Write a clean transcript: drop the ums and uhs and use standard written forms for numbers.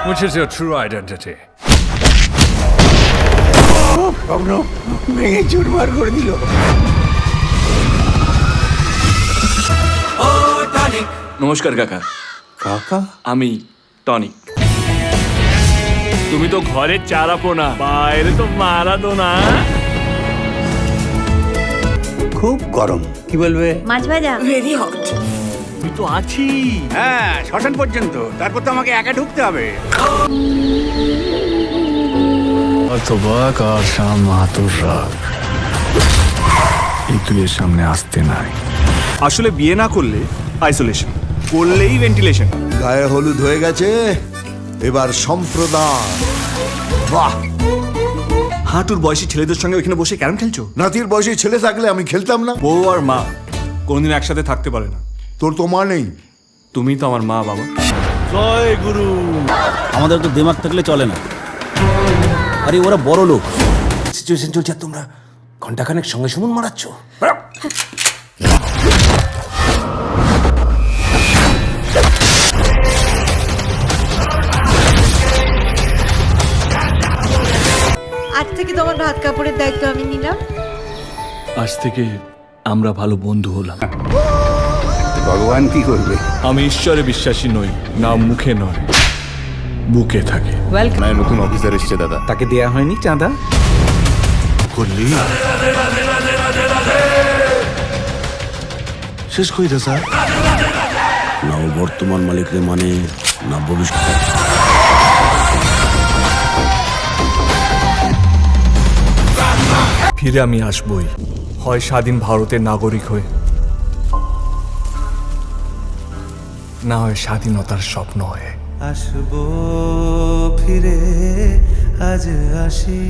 Which is your true identity? স্বপ্ন ভেঙে চুরমার করে দিল। নমস্কার কাকা। কাকা আমি টনিক। তুমি তো ঘরের চারাপোনা, বাইরে তো মারাদোনা। খুব গরম, কি বলবে? মাছ ভাজা তুই তো আছি। হ্যাঁ, শ্মশান পর্যন্ত, তারপর তো আমাকে একা ঢুকতে হবে। অথবা কার শাম মাহাতুর রাগ এই তুই এর সামনে আসতে নাই। আসলে বিয়ে না করলে আইসোলেশন, করলেই ভেন্টিলেশন। গায়ে হলুদ হয়ে গেছে, এবার সম্প্রদান। বাহ, হাঁটুর বয়সী ছেলেদের সঙ্গে ওইখানে বসে ক্যারম খেলছো? নাতির বয়সী ছেলে থাকলে আমি খেলতাম না। বউ আর মা কোনদিন একসাথে থাকতে পারে না। তোর তো মা নেই। তুমি তো আমার মা বাবা। আমাদের তো দিমাগ থাকলে চলে না। আরে ওরা বড় লোক, সিচুয়েশন চলছে আর তোমরা ঘন্টাখানেক সঙ্গে সুমন মারাচ্ছ। আজ থেকে তোমার ভাত কাপড়ের দায়িত্ব আমি নিলাম। আজ থেকে আমরা ভালো বন্ধু হলাম। ভগবান কি করবে? আমি ঈশ্বরে বিশ্বাসী নই, না মুখে নয়, বুকে থাকে। নতুন অফিসার এসছে দাদা। তাকে দেয়া হয়নি চাঁদা? করলি শেষ কইরা স্যার। না ও বর্তমান মালিকরে মানে, না ভবিষ্যৎ। ফিরে আমি আসবই, হয় স্বাধীন ভারতের নাগরিক হয়ে, না হয় স্বাধীনতার স্বপ্ন হয়ে। আসবো ফিরে, আজ আসি।